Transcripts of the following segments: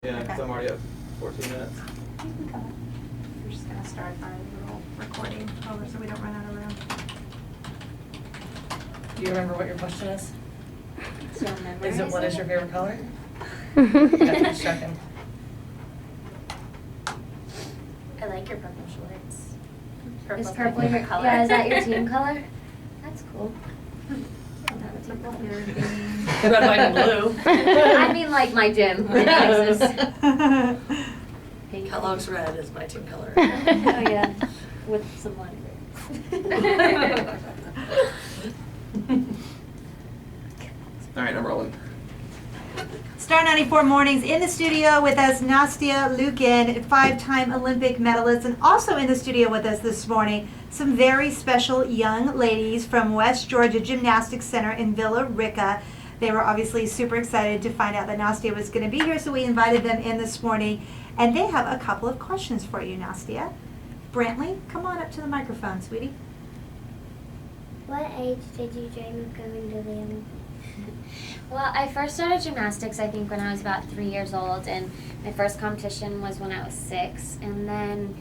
Yeah, because I'm already at 14 minutes. You can come up. We're just going to start our little recording over so we don't run out of room. Do you remember what your question is? So Is it what is your favorite color? Just checking. I like your purple shorts. Is purple your your color? Yeah, is that your team color? That's cool. What about mine in blue? I mean like my gym in Texas. Pink. Kellogg's red is my team color. Oh yeah, with some lime green. All right, I'm rolling. Star 94 Mornings in the studio with us, Nastia Liukin, 5-time Olympic medalist, and also in the studio with us this morning, some very special young ladies from West Georgia Gymnastics Center in Villa Rica. They were obviously super excited to find out that Nastia was going to be here, so we invited them in this morning, and they have a couple of questions for you, Nastia. Brantley, come on up to the microphone, sweetie. What age did you dream of going to the Olympics? Well, I first started gymnastics, I think, when I was about 3 years old, and my first competition was when I was 6. And then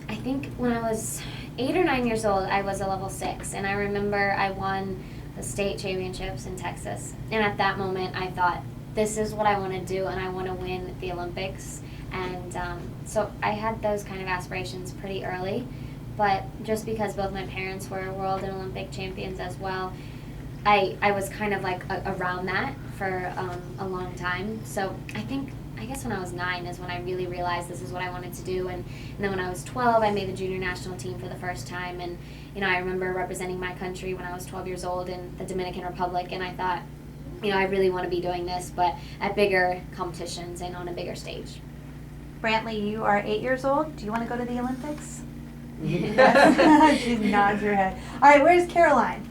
I think when I was 8 or 9 years old, I was a level 6. And I remember I won the state championships in Texas. And at that moment, I thought, this is what I want to do, and I want to win the Olympics. And so I had those kind of aspirations pretty early. But just because both my parents were world and Olympic champions as well, I was kind of like around that for a long time. So I guess when I was 9 is when I really realized this is what I wanted to do. And then when I was 12, I made the junior national team for the first time. And, you know, I remember representing my country when I was 12 years old in the Dominican Republic. And I thought, you know, I really want to be doing this, but at bigger competitions and on a bigger stage. Brantley, you are 8 years old. Do you want to go to the Olympics? Yes. She nods her head. All right, where's Caroline?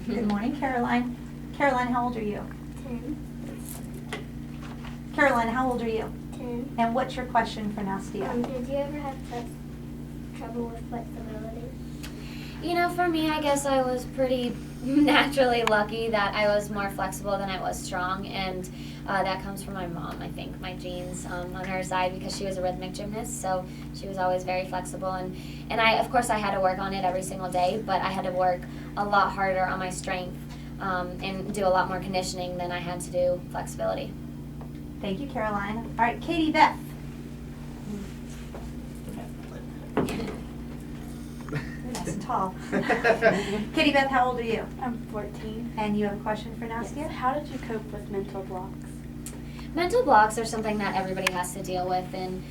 Good morning, Caroline. Caroline, how old are you? 10. Caroline, how old are you? 10. And what's your question for Nastia? Did you ever have trouble with flexibility? You know, for me, I guess I was pretty naturally lucky that I was more flexible than I was strong, and that comes from my mom, I think, my genes on her side, because she was a rhythmic gymnast, so she was always very flexible, and I, of course, I had to work on it every single day, but I had to work a lot harder on my strength and do a lot more conditioning than I had to do flexibility. Thank you, Caroline. All right, Katie Beth. Nice and tall. Katie Beth, how old are you? I'm 14. And you have a question for Nastia? Yes. How did you cope with mental blocks? Mental blocks are something that everybody has to deal with, and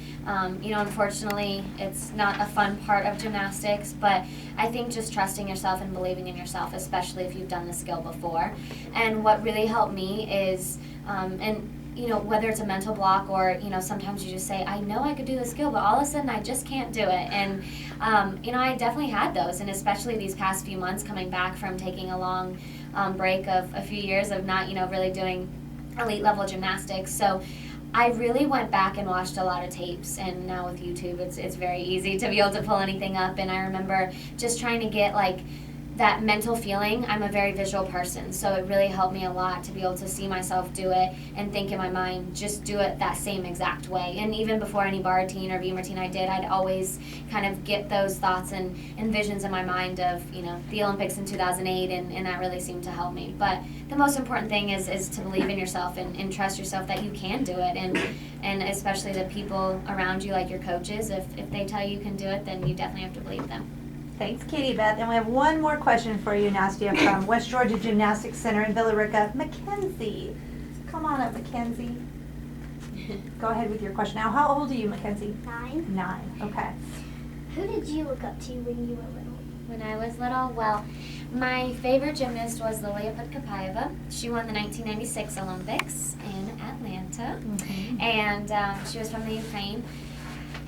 you know, unfortunately, it's not a fun part of gymnastics, but I think just trusting yourself and believing in yourself, especially if you've done the skill before. And what really helped me is, and you know, whether it's a mental block or, you know, sometimes you just say, I know I could do the skill, but all of a sudden I just can't do it. And, you know, I definitely had those, and especially these past few months coming back from taking a long break of a few years of not, you know, really doing elite level gymnastics. So I really went back and watched a lot of tapes, and now with YouTube, it's very easy to be able to pull anything up. And I remember just trying to get like that mental feeling. I'm a very visual person, so it really helped me a lot to be able to see myself do it and think in my mind, just do it that same exact way. And even before any bar routine or beam routine I did, I'd always kind of get those thoughts and visions in my mind of, you know, the Olympics in 2008, and that really seemed to help me. But the most important thing is to believe in yourself and trust yourself that you can do it, and especially the people around you, like your coaches, if they tell you can do it, then you definitely have to believe them. Thanks, Katie Beth. And we have one more question for you, Nastia, from West Georgia Gymnastics Center in Villa Rica. Mackenzie. Come on up, Mackenzie. Go ahead with your question. Now, how old are you, Mackenzie? 9. 9. Okay. Who did you look up to when you were little? When I was little, well, my favorite gymnast was Lilia Podkopayeva. She won the 1996 Olympics in Atlanta, and she was from the Ukraine.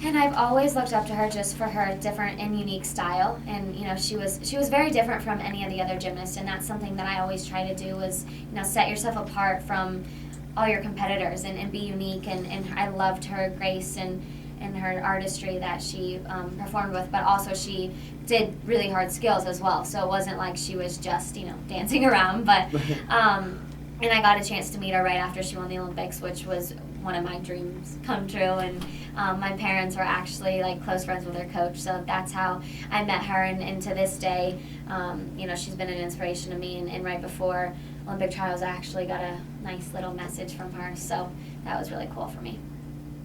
And I've always looked up to her just for her different and unique style. And, you know, she was very different from any of the other gymnasts, and that's something that I always try to do is, you know, set yourself apart from all your competitors and be unique. And I loved her grace and her artistry that she performed with, but also she did really hard skills as well. So it wasn't like she was just, you know, dancing around, but And I got a chance to meet her right after she won the Olympics, which was one of my dreams come true. And my parents were actually like close friends with her coach, so that's how I met her. And to this day, you know, she's been an inspiration to me. And right before Olympic trials, I actually got a nice little message from her, so that was really cool for me.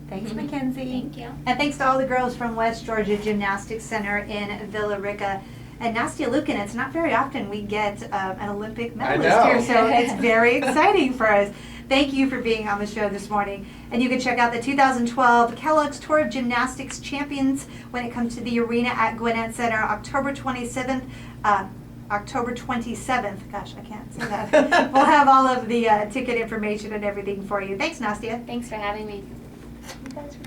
Thanks, Mackenzie. Thank you. And thanks to all the girls from West Georgia Gymnastics Center in Villa Rica. And Nastia Liukin, it's not very often we get an Olympic medalist know. here, so it's very exciting for us. Thank you for being on the show this morning. And you can check out the 2012 Kellogg's Tour of Gymnastics Champions when it comes to the arena at Gwinnett Center, October 27th. October 27th. Gosh, I can't say that. We'll have all of the ticket information and everything for you. Thanks, Nastia. Thanks for having me. You guys were